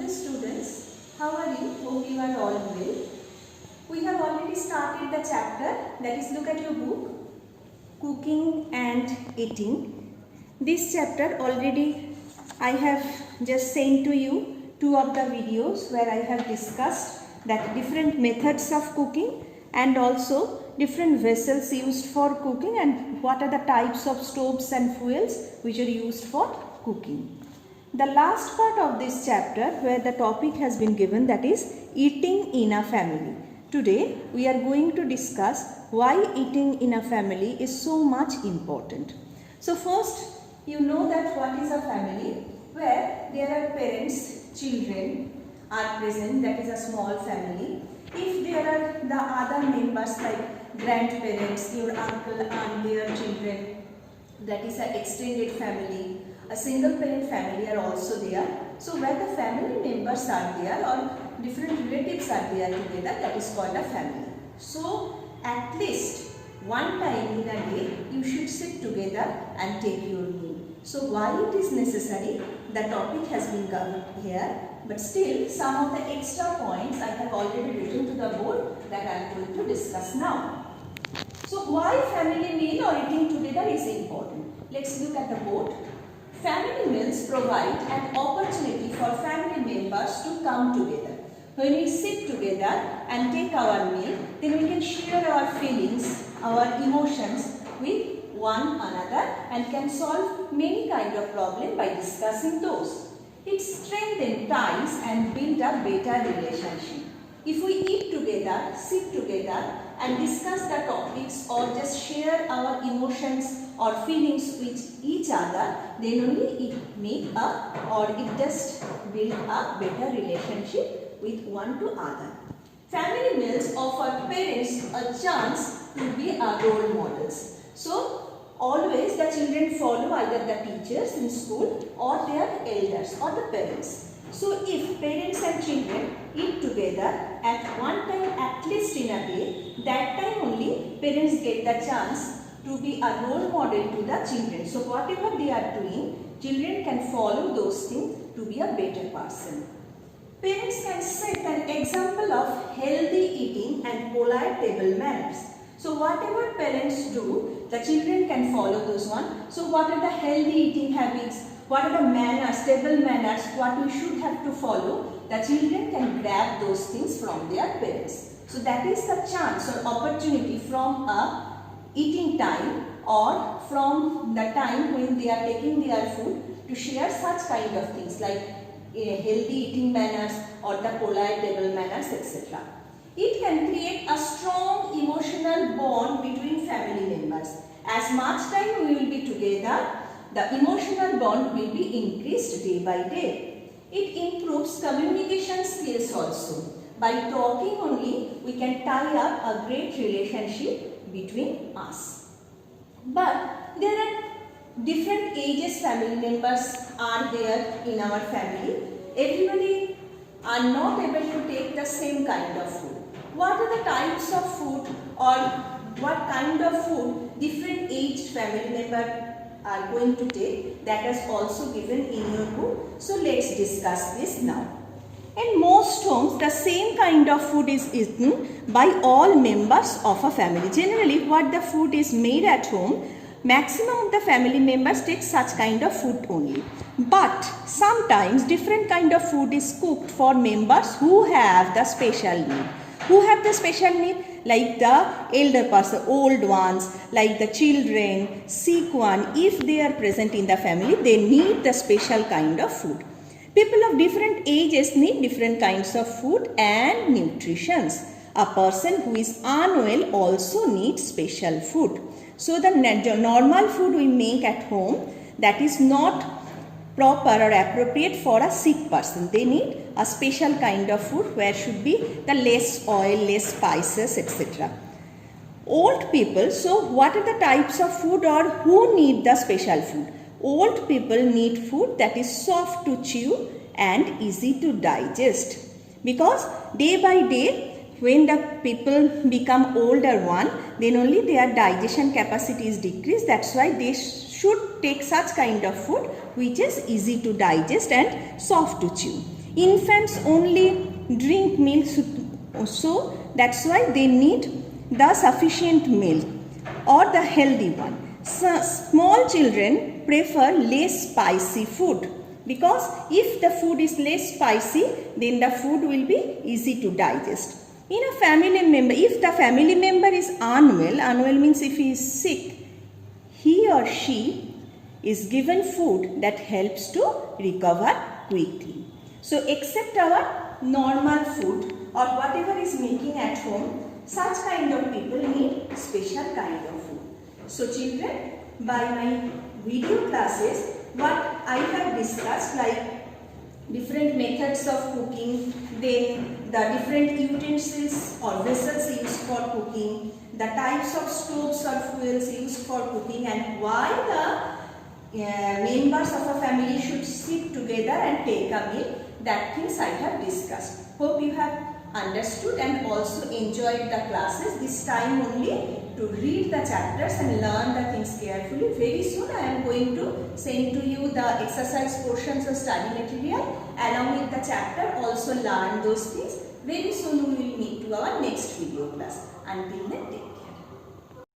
Hello students, how are you? Hope you are all well. We have already started the chapter, that is, look at your book, Cooking and Eating. This chapter already I have just sent to you two of the videos where I have discussed that different methods of cooking and also different vessels used for cooking and what are the types of stoves and fuels which are used for cooking. The last part of this chapter where the topic has been given, that is eating in a family. Today we are going to discuss why eating in a family is so much important. So first, you know that what is a family, where there are parents, children are present, that is a small family. If there are the other members like grandparents, your uncle, aunt, their children, that is an extended family. A single parent family are also there. So where the family members are there or different relatives are there together, that is called a family. So at least one time in a day you should sit together and take your meal. So why it is necessary, the topic has been covered here, but still some of the extra points I have already written to the board that I am going to discuss now. So why family meal or eating together is important? Let's look at the board. Family meals provide an opportunity for family members to come together. When we sit together and take our meal, then we can share our feelings, our emotions with one another and can solve many kind of problems by discussing those. It strengthens ties and build a better relationship. If we eat together, sit together and discuss the topics or just share our emotions or feelings with each other, then only it make a or it just build a better relationship with one to other. Family meals offer parents a chance to be our role models. So always the children follow either the teachers in school or their elders or the parents. So if parents and children eat together at one time at least in a day, that time only parents get the chance to be a role model to the children. So whatever they are doing, children can follow those things to be a better person. Parents can set an example of healthy eating and polite table manners. So whatever parents do, the children can follow those ones. So what are the healthy eating habits? What are the manners, table manners, what we should have to follow? The children can grab those things from their parents. So that is the chance or opportunity from a eating time or from the time when they are taking their food to share such kind of things like healthy eating manners or the polite table manners, etc. It can create a strong emotional bond between family members. As much time we will be together, the emotional bond will be increased day by day. It improves communication skills also. By talking only, we can tie up a great relationship between us. But there are different ages family members are there in our family. Everybody are not able to take the same kind of food. What are the types of food or what kind of food different aged family members are going to take, that is also given in your book. So let's discuss this now. In most homes, the same kind of food is eaten by all members of a family. Generally, what the food is made at home, maximum of the family members take such kind of food only. But sometimes different kind of food is cooked for members who have the special need. Who have the special need? Like the elder person, old ones, like the children, sick one. If they are present in the family, they need the special kind of food. People of different ages need different kinds of food and nutritions. A person who is unwell also needs special food. So the normal food we make at home, that is not proper or appropriate for a sick person. They need a special kind of food where should be the less oil, less spices, etc. Old people, so what are the types of food or who need the special food? Old people need food that is soft to chew and easy to digest. Because day by day, when the people become older one, then only their digestion capacity is decreased. That's why they should take such kind of food which is easy to digest and soft to chew. Infants only drink milk, so that's why they need the sufficient milk or the healthy one. So small children prefer less spicy food, because if the food is less spicy, then the food will be easy to digest. In a family member, if the family member is unwell means if he is sick, he or she is given food that helps to recover quickly. So except our normal food or whatever is making at home, such kind of people need special kind of food. So children, by my video classes, what I have discussed, like different methods of cooking, then the different utensils or vessels used for cooking, the types of stoves or fuels used for cooking, and why the members of a family should sit together and take a meal, that things I have discussed. Hope you have understood and also enjoyed the classes. This time only to read the chapters and learn the things carefully. Very soon I am going to send to you the exercise portions of study material along with the chapter. Also learn those things. Very soon we will meet to our next video class. Until then, take care.